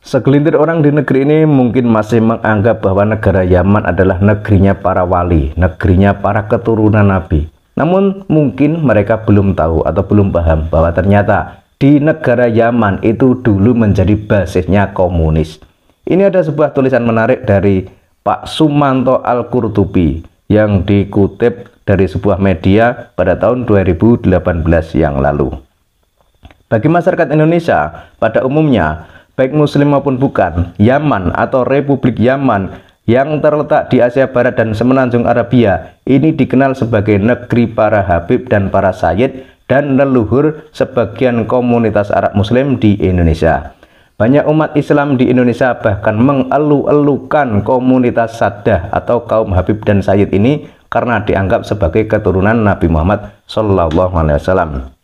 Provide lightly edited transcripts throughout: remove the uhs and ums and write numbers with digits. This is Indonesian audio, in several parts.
Segelintir orang di negeri ini mungkin masih menganggap bahwa negara Yaman adalah negerinya para wali, negerinya para keturunan Nabi. Namun mungkin mereka belum tahu atau belum paham bahwa ternyata di negara Yaman itu dulu menjadi basisnya komunis. Ini ada sebuah tulisan menarik dari Pak Sumanto Al-Qurtubi yang dikutip dari sebuah media pada tahun 2018 yang lalu. Bagi masyarakat Indonesia pada umumnya, baik muslim maupun bukan, Yaman atau Republik Yaman yang terletak di Asia Barat dan Semenanjung Arabia ini dikenal sebagai negeri para Habib dan para Sayyid dan leluhur sebagian komunitas Arab Muslim di Indonesia. Banyak umat Islam di Indonesia bahkan mengeluh-elukan komunitas Saddah atau kaum Habib dan Sayyid ini karena dianggap sebagai keturunan Nabi Muhammad SAW.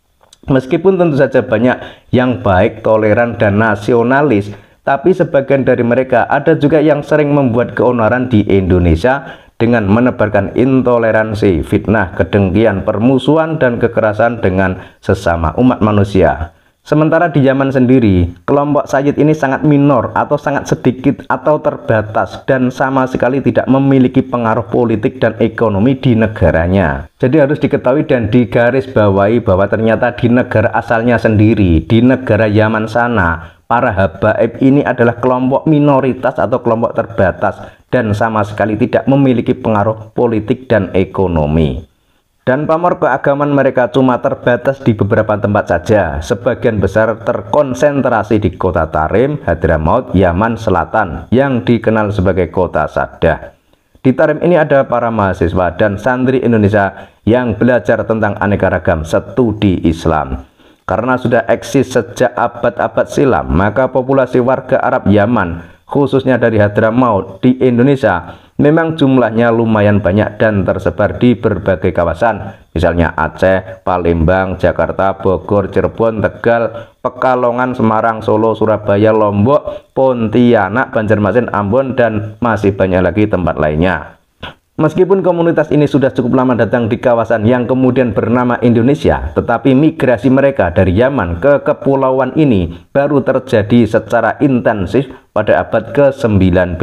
Meskipun tentu saja banyak yang baik, toleran, dan nasionalis, tapi sebagian dari mereka ada juga yang sering membuat keonaran di Indonesia dengan menebarkan intoleransi, fitnah, kedengkian, permusuhan, dan kekerasan dengan sesama umat manusia. Sementara di Yaman sendiri, kelompok Sayyid ini sangat minor atau sangat sedikit atau terbatas dan sama sekali tidak memiliki pengaruh politik dan ekonomi di negaranya. Jadi harus diketahui dan digarisbawahi bahwa ternyata di negara asalnya sendiri, di negara Yaman sana, para habaib ini adalah kelompok minoritas atau kelompok terbatas dan sama sekali tidak memiliki pengaruh politik dan ekonomi. Dan pamor keagamaan mereka cuma terbatas di beberapa tempat saja. Sebagian besar terkonsentrasi di kota Tarim, Hadramaut, Yaman Selatan yang dikenal sebagai kota Saddah. Di Tarim ini ada para mahasiswa dan santri Indonesia yang belajar tentang aneka ragam studi Islam. Karena sudah eksis sejak abad-abad silam, maka populasi warga Arab Yaman, khususnya dari Hadramaut di Indonesia, memang jumlahnya lumayan banyak dan tersebar di berbagai kawasan, misalnya Aceh, Palembang, Jakarta, Bogor, Cirebon, Tegal, Pekalongan, Semarang, Solo, Surabaya, Lombok, Pontianak, Banjarmasin, Ambon, dan masih banyak lagi tempat lainnya. Meskipun komunitas ini sudah cukup lama datang di kawasan yang kemudian bernama Indonesia, tetapi migrasi mereka dari Yaman ke kepulauan ini baru terjadi secara intensif pada abad ke-19.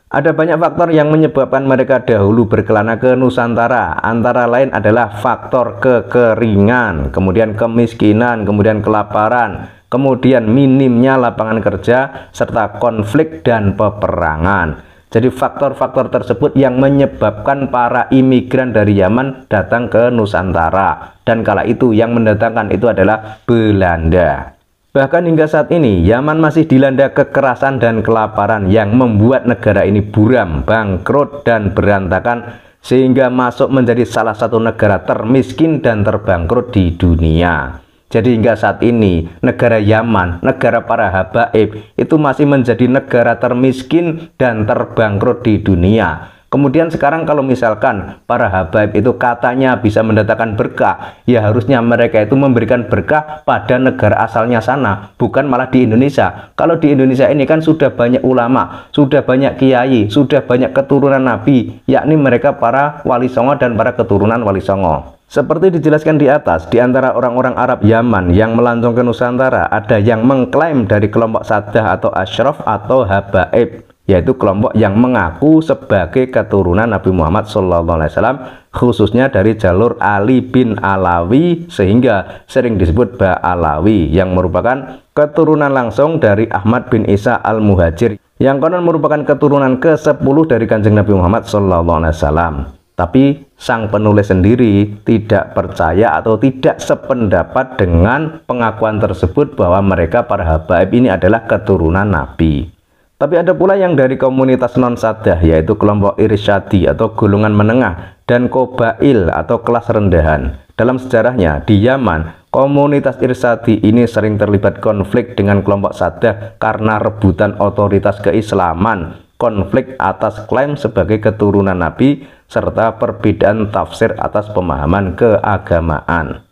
Ada banyak faktor yang menyebabkan mereka dahulu berkelana ke Nusantara, antara lain adalah faktor kekeringan, kemudian kemiskinan, kemudian kelaparan, kemudian minimnya lapangan kerja, serta konflik dan peperangan. Jadi faktor-faktor tersebut yang menyebabkan para imigran dari Yaman datang ke Nusantara, dan kala itu yang mendatangkan itu adalah Belanda. Bahkan hingga saat ini, Yaman masih dilanda kekerasan dan kelaparan yang membuat negara ini buram, bangkrut, dan berantakan, sehingga masuk menjadi salah satu negara termiskin dan terbangkrut di dunia. Jadi hingga saat ini, negara Yaman, negara para habaib, itu masih menjadi negara termiskin dan terbangkrut di dunia. Kemudian sekarang kalau misalkan para habaib itu katanya bisa mendatangkan berkah, ya harusnya mereka itu memberikan berkah pada negara asalnya sana, bukan malah di Indonesia. Kalau di Indonesia ini kan sudah banyak ulama, sudah banyak kiai, sudah banyak keturunan Nabi, yakni mereka para wali songo dan para keturunan wali songo. Seperti dijelaskan di atas, di antara orang-orang Arab Yaman yang melancong ke Nusantara, ada yang mengklaim dari kelompok Saddah atau Ashraf atau habaib, yaitu kelompok yang mengaku sebagai keturunan Nabi Muhammad SAW, khususnya dari jalur Ali bin Alawi, sehingga sering disebut Ba'alawi, yang merupakan keturunan langsung dari Ahmad bin Isa al-Muhajir, yang konon merupakan keturunan ke-10 dari Kanjeng Nabi Muhammad SAW. Tapi sang penulis sendiri tidak percaya atau tidak sependapat dengan pengakuan tersebut bahwa mereka para habaib ini adalah keturunan Nabi. Tapi ada pula yang dari komunitas non-Saddah, yaitu kelompok Irsyadi atau golongan menengah, dan Qobail atau kelas rendahan. Dalam sejarahnya di Yaman, komunitas Irsyadi ini sering terlibat konflik dengan kelompok Saddah karena rebutan otoritas keislaman, konflik atas klaim sebagai keturunan Nabi, serta perbedaan tafsir atas pemahaman keagamaan.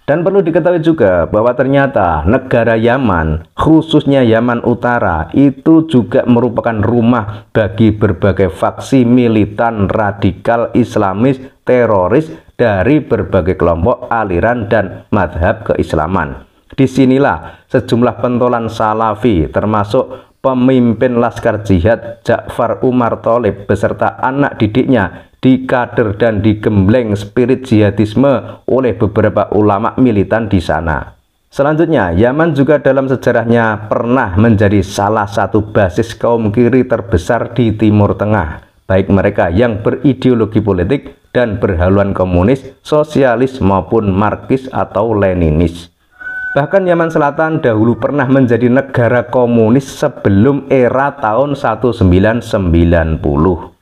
Dan perlu diketahui juga bahwa ternyata negara Yaman, khususnya Yaman Utara, itu juga merupakan rumah bagi berbagai faksi militan radikal Islamis teroris dari berbagai kelompok aliran dan madhab keislaman. Disinilah sejumlah pentolan Salafi termasuk pemimpin Laskar Jihad Ja'far Umar Tholib beserta anak didiknya dikader dan digembleng spirit jihadisme oleh beberapa ulama militan di sana. Selanjutnya, Yaman juga dalam sejarahnya pernah menjadi salah satu basis kaum kiri terbesar di Timur Tengah, baik mereka yang berideologi politik dan berhaluan komunis, sosialis maupun marxis atau leninis. Bahkan Yaman Selatan dahulu pernah menjadi negara komunis sebelum era tahun 1990.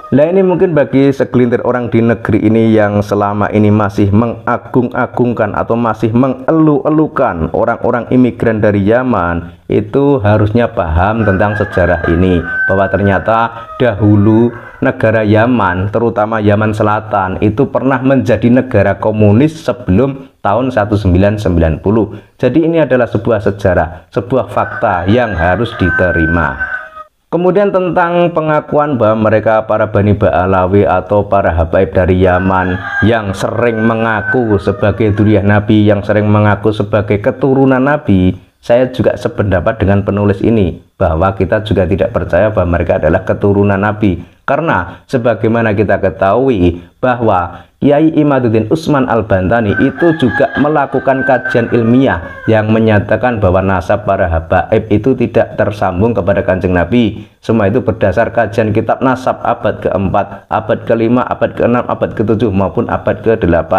Nah, ini mungkin bagi segelintir orang di negeri ini yang selama ini masih mengagung-agungkan atau masih mengeluh-elukan orang-orang imigran dari Yaman, itu harusnya paham tentang sejarah ini, bahwa ternyata dahulu negara Yaman, terutama Yaman Selatan, itu pernah menjadi negara komunis sebelum tahun 1990. Jadi ini adalah sebuah sejarah, sebuah fakta yang harus diterima. Kemudian tentang pengakuan bahwa mereka para Bani Ba'alawi atau para habaib dari Yaman yang sering mengaku sebagai dzurriyyah Nabi, yang sering mengaku sebagai keturunan Nabi, saya juga sependapat dengan penulis ini, bahwa kita juga tidak percaya bahwa mereka adalah keturunan Nabi. Karena sebagaimana kita ketahui bahwa Kiai Imaduddin Utsman Al-Bantani itu juga melakukan kajian ilmiah yang menyatakan bahwa nasab para habaib itu tidak tersambung kepada Kanjeng Nabi. Semua itu berdasar kajian kitab nasab abad ke-4, abad ke-5, abad ke-6, abad ke-7 maupun abad ke-8.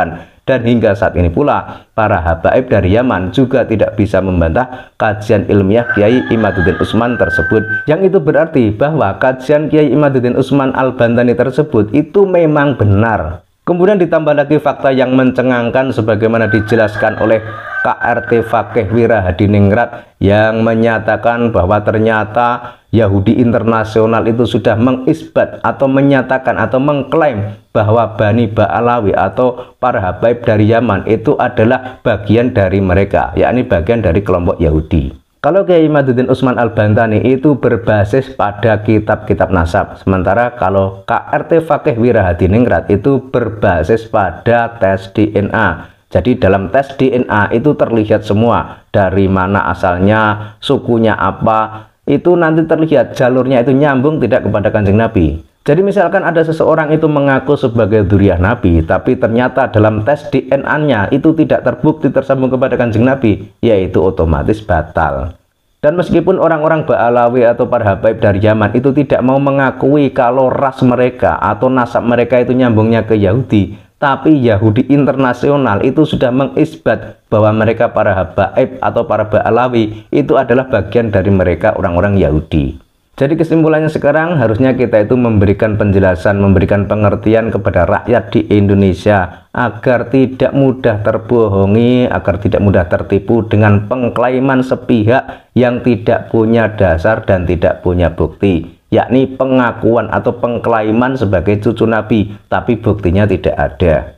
Dan hingga saat ini pula para habaib dari Yaman juga tidak bisa membantah kajian ilmiah Kiai Imaduddin Utsman tersebut. Yang itu berarti bahwa kajian Kiai Imaduddin Utsman Al-Bantani tersebut itu memang benar. Kemudian ditambah lagi fakta yang mencengangkan sebagaimana dijelaskan oleh KRT Fakih Wirahadiningrat yang menyatakan bahwa ternyata Yahudi internasional itu sudah mengisbat atau menyatakan atau mengklaim bahwa Bani Ba'alawi atau para habaib dari Yaman itu adalah bagian dari mereka, yakni bagian dari kelompok Yahudi. Kalau Kiai Imaduddin Utsman Al-Bantani itu berbasis pada kitab-kitab nasab, sementara kalau KRT Fakih Wirahadiningrat itu berbasis pada tes DNA. Jadi dalam tes DNA itu terlihat semua, dari mana asalnya, sukunya apa, itu nanti terlihat jalurnya itu nyambung tidak kepada Kanjeng Nabi. Jadi misalkan ada seseorang itu mengaku sebagai dzurriyyah Nabi, tapi ternyata dalam tes DNA-nya itu tidak terbukti tersambung kepada Kanjeng Nabi, yaitu otomatis batal. Dan meskipun orang-orang Ba'alawi atau para habaib dari Yaman itu tidak mau mengakui kalau ras mereka atau nasab mereka itu nyambungnya ke Yahudi, tapi Yahudi internasional itu sudah mengisbat bahwa mereka para habaib atau para Ba'alawi itu adalah bagian dari mereka orang-orang Yahudi. Jadi kesimpulannya sekarang harusnya kita itu memberikan penjelasan, memberikan pengertian kepada rakyat di Indonesia agar tidak mudah terbohongi, agar tidak mudah tertipu dengan pengklaiman sepihak yang tidak punya dasar dan tidak punya bukti, yakni pengakuan atau pengklaiman sebagai cucu Nabi, tapi buktinya tidak ada.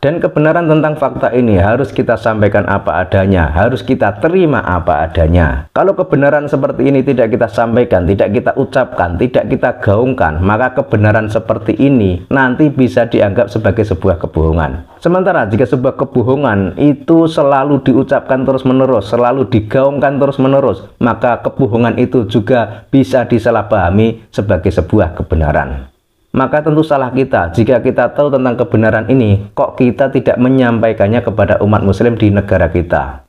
Dan kebenaran tentang fakta ini harus kita sampaikan apa adanya, harus kita terima apa adanya. Kalau kebenaran seperti ini tidak kita sampaikan, tidak kita ucapkan, tidak kita gaungkan, maka kebenaran seperti ini nanti bisa dianggap sebagai sebuah kebohongan. Sementara jika sebuah kebohongan itu selalu diucapkan terus-menerus, selalu digaungkan terus-menerus, maka kebohongan itu juga bisa disalahpahami sebagai sebuah kebenaran. Maka tentu salah kita jika kita tahu tentang kebenaran ini, kok kita tidak menyampaikannya kepada umat muslim di negara kita.